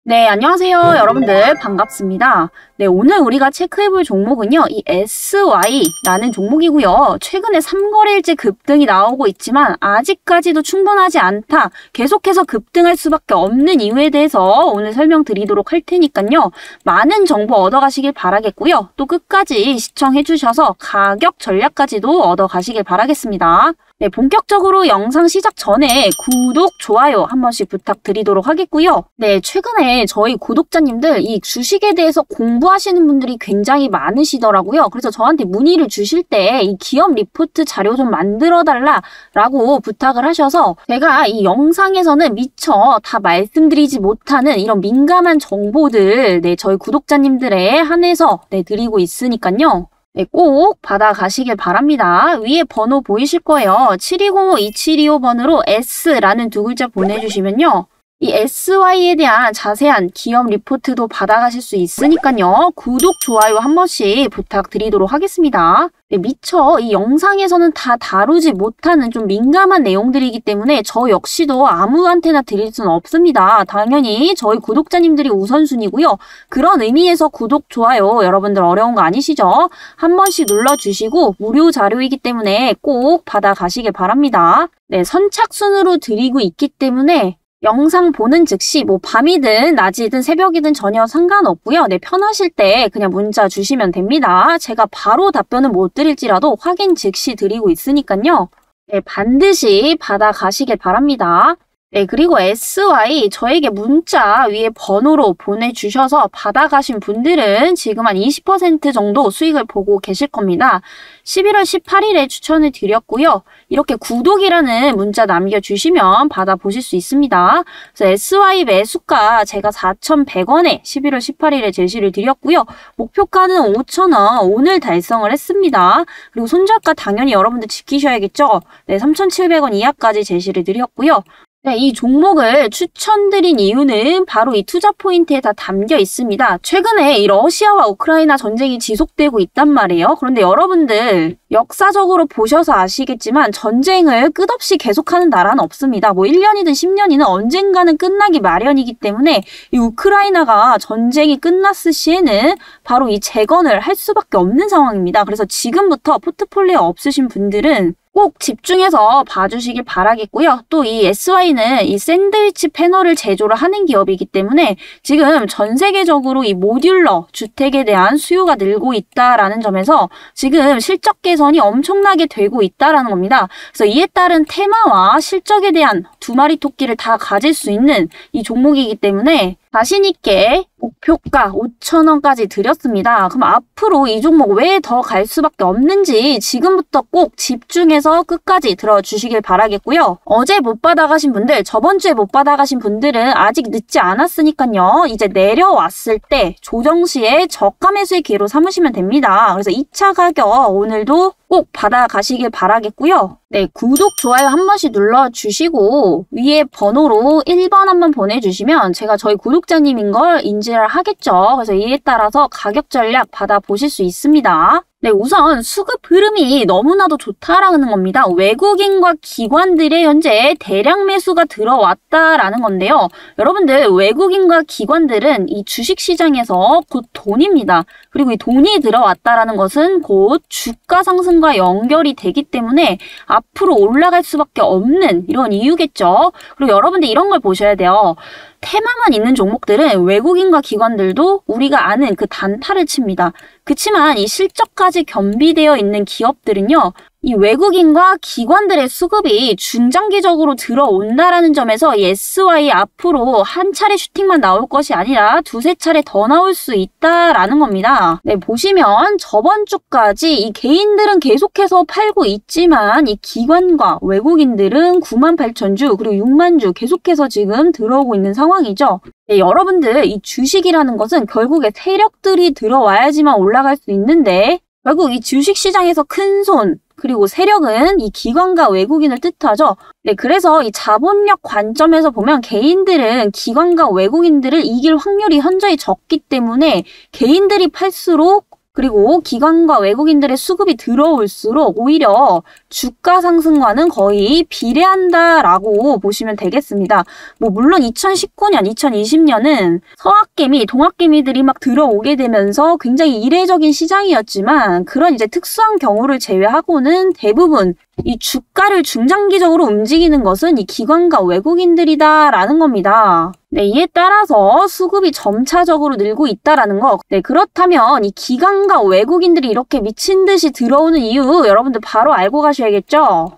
네, 안녕하세요. 여러분들 반갑습니다. 네, 오늘 우리가 체크해볼 종목은요. 이 SY라는 종목이고요. 최근에 3거래일째 급등이 나오고 있지만 아직까지도 충분하지 않다. 계속해서 급등할 수밖에 없는 이유에 대해서 오늘 설명드리도록 할 테니까요. 많은 정보 얻어가시길 바라겠고요. 또 끝까지 시청해주셔서 가격 전략까지도 얻어가시길 바라겠습니다. 네, 본격적으로 영상 시작 전에 구독, 좋아요 한 번씩 부탁드리도록 하겠고요. 네, 최근에 저희 구독자님들 이 주식에 대해서 공부하시는 분들이 굉장히 많으시더라고요. 그래서 저한테 문의를 주실 때 이 기업 리포트 자료 좀 만들어 달라라고 부탁을 하셔서 제가 이 영상에서는 미처 다 말씀드리지 못하는 이런 민감한 정보들 저희 구독자님들에 한해서 드리고 있으니까요. 네, 꼭 받아가시길 바랍니다. 위에 번호 보이실 거예요. 7205-2725번으로 S라는 두 글자 보내주시면요. 이 SY에 대한 자세한 기업 리포트도 받아가실 수 있으니까요. 구독, 좋아요 한 번씩 부탁드리도록 하겠습니다. 네, 미처 이 영상에서는 다 다루지 못하는 좀 민감한 내용들이기 때문에 저 역시도 아무한테나 드릴 수는 없습니다. 당연히 저희 구독자님들이 우선순위고요. 그런 의미에서 구독, 좋아요 여러분들 어려운 거 아니시죠? 한 번씩 눌러주시고 무료 자료이기 때문에 꼭 받아가시길 바랍니다. 네, 선착순으로 드리고 있기 때문에 영상 보는 즉시 밤이든 낮이든 새벽이든 전혀 상관없고요. 편하실 때 그냥 문자 주시면 됩니다. 제가 바로 답변은 못 드릴지라도 확인 즉시 드리고 있으니까요. 네, 반드시 받아가시길 바랍니다. 네, 그리고 SY 저에게 문자 위에 번호로 보내주셔서 받아가신 분들은 지금 한 20% 정도 수익을 보고 계실 겁니다. 11월 18일에 추천을 드렸고요. 이렇게 구독이라는 문자 남겨주시면 받아보실 수 있습니다. 그래서 SY 매수가 제가 4,100원에 11월 18일에 제시를 드렸고요. 목표가는 5,000원 오늘 달성을 했습니다. 그리고 손절가 당연히 여러분들 지키셔야겠죠. 네, 3,700원 이하까지 제시를 드렸고요. 네, 이 종목을 추천드린 이유는 바로 이 투자 포인트에 다 담겨 있습니다. 최근에 이 러시아와 우크라이나 전쟁이 지속되고 있단 말이에요. 그런데 여러분들 역사적으로 보셔서 아시겠지만 전쟁을 끝없이 계속하는 나라는 없습니다. 1년이든 10년이든 언젠가는 끝나기 마련이기 때문에 이 우크라이나가 전쟁이 끝났을 시에는 바로 이 재건을 할 수밖에 없는 상황입니다. 그래서 지금부터 포트폴리오 없으신 분들은 꼭 집중해서 봐주시길 바라겠고요. 또 이 SY는 이 샌드위치 패널을 제조를 하는 기업이기 때문에 지금 전 세계적으로 이 모듈러 주택에 대한 수요가 늘고 있다라는 점에서 지금 실적 개선이 엄청나게 되고 있다라는 겁니다. 그래서 이에 따른 테마와 실적에 대한 두 마리 토끼를 다 가질 수 있는 이 종목이기 때문에 자신 있게 목표가 5,000원까지 드렸습니다. 그럼 앞으로 이 종목 왜 더 갈 수밖에 없는지 지금부터 꼭 집중해서 끝까지 들어주시길 바라겠고요. 어제 못 받아가신 분들, 저번 주에 못 받아가신 분들은 아직 늦지 않았으니까요. 이제 내려왔을 때 조정 시에 저가 매수의 기회로 삼으시면 됩니다. 그래서 2차 가격 오늘도 꼭 받아가시길 바라겠고요. 네, 구독, 좋아요 한 번씩 눌러주시고 위에 번호로 1번 한번 보내주시면 제가 저희 구독자님인 걸 인지를 하겠죠. 그래서 이에 따라서 가격 전략 받아보실 수 있습니다. 네, 우선 수급 흐름이 너무나도 좋다라는 겁니다. 외국인과 기관들의 현재 대량 매수가 들어왔다라는 건데요. 여러분들 외국인과 기관들은 이 주식시장에서 곧 돈입니다. 그리고 이 돈이 들어왔다라는 것은 곧 주가 상승과 연결이 되기 때문에 앞으로 올라갈 수밖에 없는 이런 이유겠죠. 그리고 여러분들 이런 걸 보셔야 돼요. 테마만 있는 종목들은 외국인과 기관들도 우리가 아는 그 단타를 칩니다. 그치만 이 실적까지 겸비되어 있는 기업들은요. 이 외국인과 기관들의 수급이 중장기적으로 들어온다라는 점에서 이 SY 앞으로 한 차례 슈팅만 나올 것이 아니라 두세 차례 더 나올 수 있다라는 겁니다. 네, 보시면 저번 주까지 이 개인들은 계속해서 팔고 있지만 이 기관과 외국인들은 98,000주 그리고 60,000주 계속해서 지금 들어오고 있는 상황이죠. 네, 여러분들 이 주식이라는 것은 결국에 세력들이 들어와야지만 올라갈 수 있는데 결국 이 주식시장에서 큰 손 그리고 세력은 이 기관과 외국인을 뜻하죠. 네, 그래서 이 자본력 관점에서 보면 개인들은 기관과 외국인들을 이길 확률이 현저히 적기 때문에 개인들이 팔수록 그리고 기관과 외국인들의 수급이 들어올수록 오히려 주가 상승과는 거의 비례한다라고 보시면 되겠습니다. 물론 2019년, 2020년은 서학개미, 동학개미들이 막 들어오게 되면서 굉장히 이례적인 시장이었지만 그런 이제 특수한 경우를 제외하고는 대부분 이 주가를 중장기적으로 움직이는 것은 이 기관과 외국인들이다라는 겁니다. 네, 이에 따라서 수급이 점차적으로 늘고 있다라는 거. 네, 그렇다면 이 기관과 외국인들이 이렇게 미친 듯이 들어오는 이유 여러분들 바로 알고 가셔야겠죠?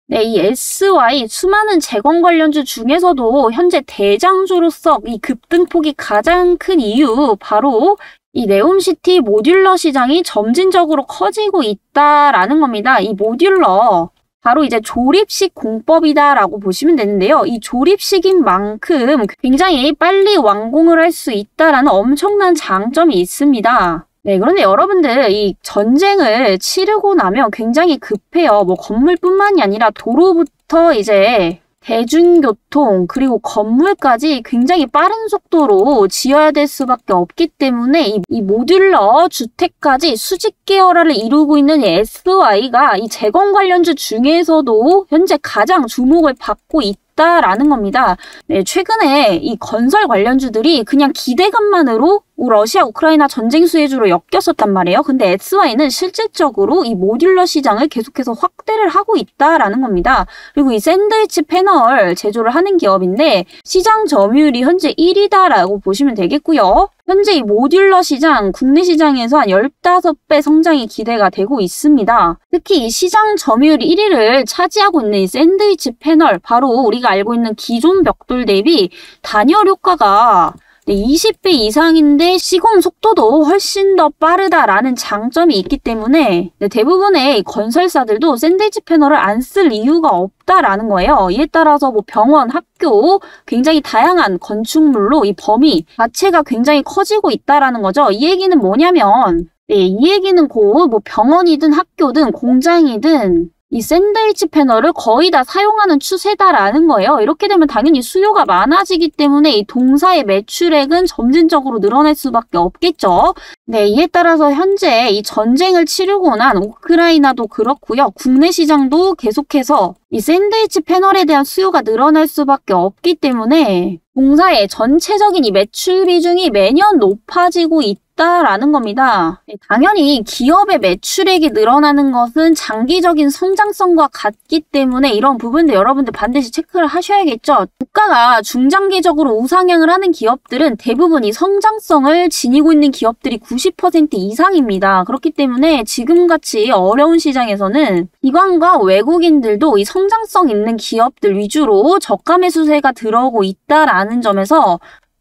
네, 이 SY 수많은 재건 관련주 중에서도 현재 대장주로서 이 급등폭이 가장 큰 이유 바로 이 네옴시티 모듈러 시장이 점진적으로 커지고 있다라는 겁니다. 이 모듈러 바로 이제 조립식 공법이다라고 보시면 되는데요. 이 조립식인 만큼 굉장히 빨리 완공을 할 수 있다라는 엄청난 장점이 있습니다. 네, 그런데 여러분들 이 전쟁을 치르고 나면 굉장히 급해요. 건물뿐만이 아니라 도로부터 이제 대중교통 그리고 건물까지 굉장히 빠른 속도로 지어야 될 수밖에 없기 때문에 이 모듈러 주택까지 수직 계열화를 이루고 있는 SY가 이 재건 관련주 중에서도 현재 가장 주목을 받고 있다라는 겁니다. 네, 최근에 이 건설 관련주들이 그냥 기대감만으로 러시아 우크라이나 전쟁 수혜주로 엮였었단 말이에요. 근데 SY는 실질적으로 이 모듈러 시장을 계속해서 확대를 하고 있다라는 겁니다. 그리고 이 샌드위치 패널 제조를 하는 기업인데 시장 점유율이 현재 1위다라고 보시면 되겠고요. 현재 이 모듈러 시장, 국내 시장에서 한 15배 성장이 기대가 되고 있습니다. 특히 이 시장 점유율 1위를 차지하고 있는 이 샌드위치 패널, 바로 우리가 알고 있는 기존 벽돌 대비 단열 효과가 20배 이상인데 시공 속도도 훨씬 더 빠르다라는 장점이 있기 때문에 대부분의 건설사들도 샌드위치 패널을 안 쓸 이유가 없다라는 거예요. 이에 따라서 병원, 학교, 굉장히 다양한 건축물로 이 범위 자체가 굉장히 커지고 있다라는 거죠. 이 얘기는 뭐냐면 이 얘기는 곧 병원이든 학교든 공장이든 이 샌드위치 패널을 거의 다 사용하는 추세다라는 거예요. 이렇게 되면 당연히 수요가 많아지기 때문에 이 동사의 매출액은 점진적으로 늘어날 수밖에 없겠죠. 네, 이에 따라서 현재 이 전쟁을 치르고 난 우크라이나도 그렇고요. 국내 시장도 계속해서 이 샌드위치 패널에 대한 수요가 늘어날 수밖에 없기 때문에 동사의 전체적인 이 매출 비중이 매년 높아지고 있다라는 겁니다. 당연히 기업의 매출액이 늘어나는 것은 장기적인 성장성과 같기 때문에 이런 부분도 여러분들 반드시 체크를 하셔야겠죠. 주가가 중장기적으로 우상향을 하는 기업들은 대부분 이 성장성을 지니고 있는 기업들이 90% 이상입니다. 그렇기 때문에 지금같이 어려운 시장에서는 기관과 외국인들도 이 성장성 있는 기업들 위주로 저가 매수세가 들어오고 있다라는 점에서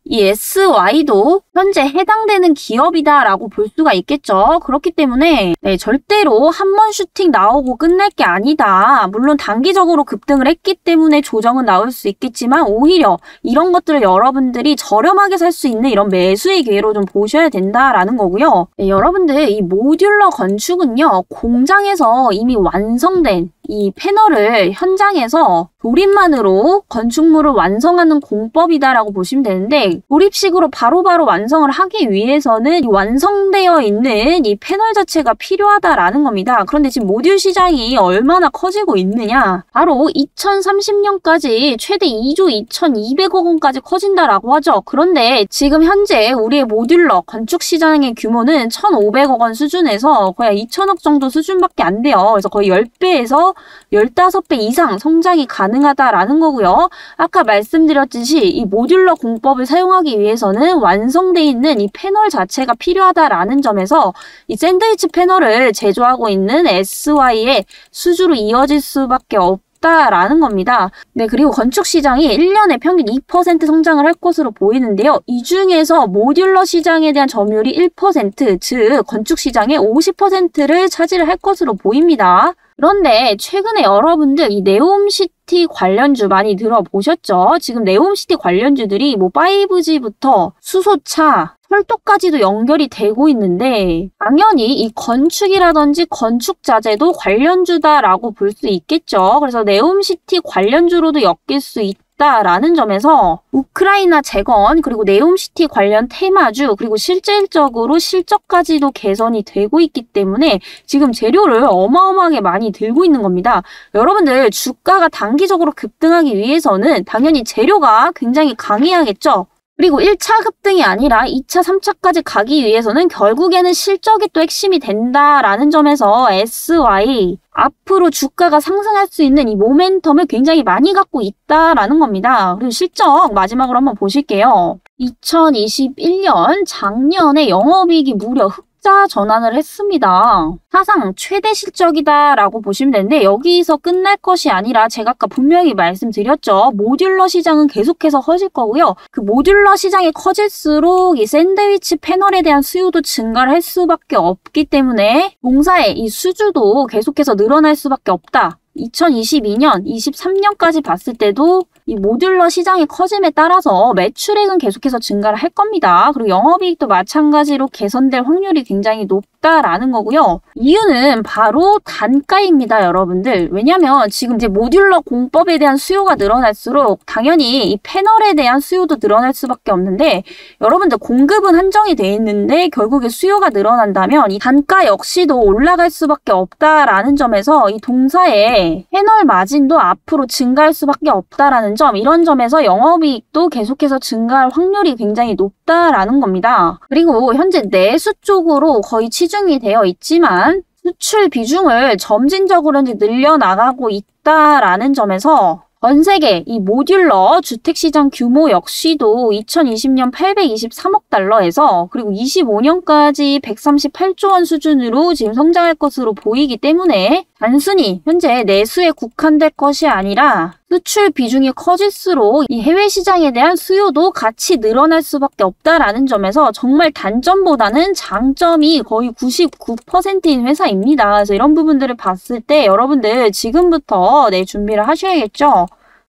이 SY도 현재 해당되는 기업이다라고 볼 수가 있겠죠. 그렇기 때문에 절대로 한 번 슈팅 나오고 끝날 게 아니다. 물론 단기적으로 급등을 했기 때문에 조정은 나올 수 있겠지만 오히려 이런 것들을 여러분들이 저렴하게 살 수 있는 이런 매수의 기회로 좀 보셔야 된다라는 거고요. 여러분들 이 모듈러 건축은요. 공장에서 이미 완성된 이 패널을 현장에서 조립만으로 건축물을 완성하는 공법이다라고 보시면 되는데 조립식으로 바로바로 완성을 하기 위해서는 이 완성되어 있는 이 패널 자체가 필요하다라는 겁니다. 그런데 지금 모듈 시장이 얼마나 커지고 있느냐? 바로 2030년까지 최대 2조 2,200억 원까지 커진다라고 하죠. 그런데 지금 현재 우리의 모듈러 건축 시장의 규모는 1,500억 원 수준에서 거의 2,000억 정도 수준밖에 안 돼요. 그래서 거의 10배에서 15배 이상 성장이 가능하다라는 거고요. 아까 말씀드렸듯이 이 모듈러 공법을 사용하기 위해서는 완성되어 있는 이 패널 자체가 필요하다라는 점에서 이 샌드위치 패널을 제조하고 있는 SY의 수주로 이어질 수밖에 없다라는 겁니다. 네, 그리고 건축 시장이 1년에 평균 2% 성장을 할 것으로 보이는데요. 이 중에서 모듈러 시장에 대한 점유율이 1%, 즉 건축 시장의 50%를 차지를 할 것으로 보입니다. 그런데 최근에 여러분들 이 네옴시티 관련주 많이 들어보셨죠? 지금 네옴시티 관련주들이 5G부터 수소차, 철도까지도 연결이 되고 있는데 당연히 이 건축이라든지 건축자재도 관련주다라고 볼 수 있겠죠. 그래서 네옴시티 관련주로도 엮일 수 있다. 있다라는 점에서 우크라이나 재건 그리고 네옴시티 관련 테마주 그리고 실질적으로 실적까지도 개선이 되고 있기 때문에 지금 재료를 어마어마하게 많이 들고 있는 겁니다. 여러분들 주가가 단기적으로 급등하기 위해서는 당연히 재료가 굉장히 강해야겠죠. 그리고 1차 급등이 아니라 2차, 3차까지 가기 위해서는 결국에는 실적이 또 핵심이 된다라는 점에서 SY 앞으로 주가가 상승할 수 있는 이 모멘텀을 굉장히 많이 갖고 있다라는 겁니다. 그리고 실적 마지막으로 한번 보실게요. 2021년 작년에 영업이익이 무려 흑자 전환을 했습니다. 사상 최대 실적이다라고 보시면 되는데 여기서 끝날 것이 아니라 제가 아까 분명히 말씀드렸죠. 모듈러 시장은 계속해서 커질 거고요. 그 모듈러 시장이 커질수록 이 샌드위치 패널에 대한 수요도 증가를 할 수밖에 없기 때문에 공사의 이 수주도 계속해서 늘어날 수밖에 없다. 2022년, 23년까지 봤을 때도 이 모듈러 시장의 커짐에 따라서 매출액은 계속해서 증가를 할 겁니다. 그리고 영업이익도 마찬가지로 개선될 확률이 굉장히 높다라는 거고요. 이유는 바로 단가입니다, 여러분들. 왜냐면 지금 이제 모듈러 공법에 대한 수요가 늘어날수록 당연히 이 패널에 대한 수요도 늘어날 수밖에 없는데 여러분들 공급은 한정이 돼 있는데 결국에 수요가 늘어난다면 이 단가 역시도 올라갈 수밖에 없다라는 점에서 이 동사의 패널 마진도 앞으로 증가할 수밖에 없다라는 점, 이런 점에서 영업이익도 계속해서 증가할 확률이 굉장히 높다라는 겁니다. 그리고 현재 내수 쪽으로 거의 치중이 되어 있지만 수출 비중을 점진적으로 이제 늘려나가고 있다라는 점에서 전 세계 이 모듈러 주택시장 규모 역시도 2020년 823억 달러에서 그리고 25년까지 138조 원 수준으로 지금 성장할 것으로 보이기 때문에 단순히 현재 내수에 국한될 것이 아니라 수출 비중이 커질수록 이 해외 시장에 대한 수요도 같이 늘어날 수밖에 없다라는 점에서 정말 단점보다는 장점이 거의 99%인 회사입니다. 그래서 이런 부분들을 봤을 때 여러분들 지금부터 준비를 하셔야겠죠.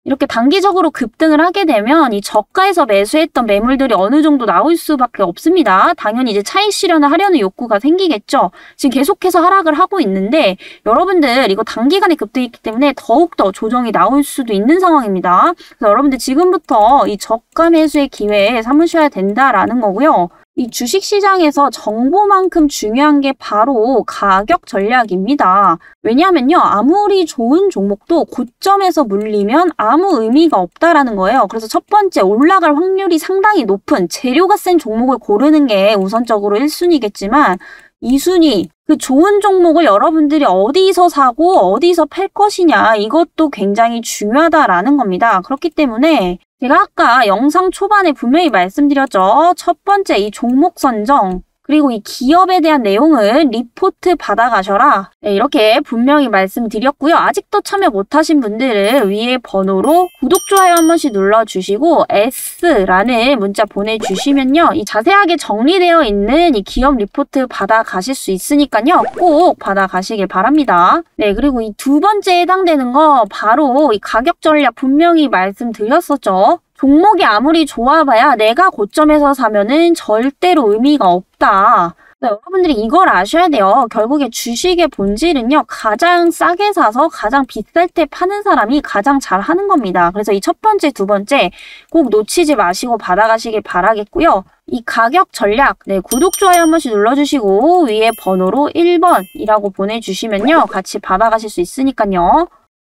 이렇게 단기적으로 급등을 하게 되면 이 저가에서 매수했던 매물들이 어느 정도 나올 수밖에 없습니다. 당연히 이제 차익 실현을 하려는 욕구가 생기겠죠. 지금 계속해서 하락을 하고 있는데 여러분들 이거 단기간에 급등했기 때문에 더욱더 조정이 나올 수도 있는 상황입니다. 그래서 여러분들 지금부터 이 저가 매수의 기회에 삼으셔야 된다라는 거고요. 이 주식시장에서 정보만큼 중요한 게 바로 가격 전략입니다. 왜냐하면요, 아무리 좋은 종목도 고점에서 물리면 아무 의미가 없다라는 거예요. 그래서 첫 번째, 올라갈 확률이 상당히 높은 재료가 센 종목을 고르는 게 우선적으로 1순위겠지만 2순위, 그 좋은 종목을 여러분들이 어디서 사고 어디서 팔 것이냐, 이것도 굉장히 중요하다라는 겁니다. 그렇기 때문에 제가 아까 영상 초반에 분명히 말씀드렸죠. 첫 번째, 이 종목 선정, 그리고 이 기업에 대한 내용은 리포트 받아가셔라. 네, 이렇게 분명히 말씀드렸고요. 아직도 참여 못하신 분들은 위에 번호로 구독, 좋아요 한 번씩 눌러주시고 S라는 문자 보내주시면요. 이 자세하게 정리되어 있는 이 기업 리포트 받아가실 수 있으니까요. 꼭 받아가시길 바랍니다. 네, 그리고 이 두 번째에 해당되는 거 바로 이 가격 전략 분명히 말씀드렸었죠. 종목이 아무리 좋아봐야 내가 고점에서 사면은 절대로 의미가 없다. 여러분들이 이걸 아셔야 돼요. 결국에 주식의 본질은요, 가장 싸게 사서 가장 비쌀 때 파는 사람이 가장 잘하는 겁니다. 그래서 이 첫 번째, 두 번째 꼭 놓치지 마시고 받아가시길 바라겠고요. 이 가격 전략, 구독, 좋아요 한 번씩 눌러주시고 위에 번호로 1번이라고 보내주시면요, 같이 받아가실 수 있으니까요.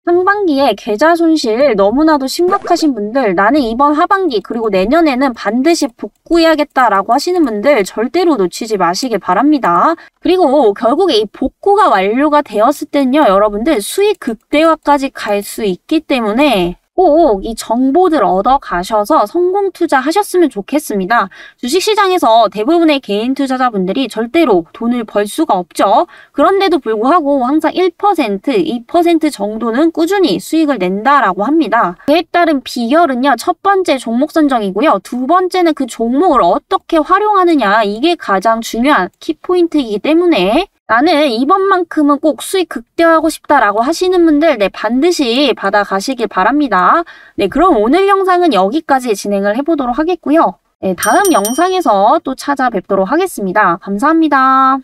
상반기에 계좌 손실 너무나도 심각하신 분들, 나는 이번 하반기 그리고 내년에는 반드시 복구해야겠다라고 하시는 분들 절대로 놓치지 마시길 바랍니다. 그리고 결국에 이 복구가 완료가 되었을 때는요, 여러분들 수익 극대화까지 갈 수 있기 때문에 꼭 이 정보들 얻어 가셔서 성공 투자하셨으면 좋겠습니다. 주식시장에서 대부분의 개인 투자자분들이 절대로 돈을 벌 수가 없죠. 그런데도 불구하고 항상 1%, 2% 정도는 꾸준히 수익을 낸다라고 합니다. 그에 따른 비결은요, 첫 번째 종목 선정이고요. 두 번째는 그 종목을 어떻게 활용하느냐, 이게 가장 중요한 키포인트이기 때문에 나는 이번만큼은 꼭 수익 극대화하고 싶다라고 하시는 분들 반드시 받아가시길 바랍니다. 그럼 오늘 영상은 여기까지 진행을 해보도록 하겠고요. 다음 영상에서 또 찾아뵙도록 하겠습니다. 감사합니다.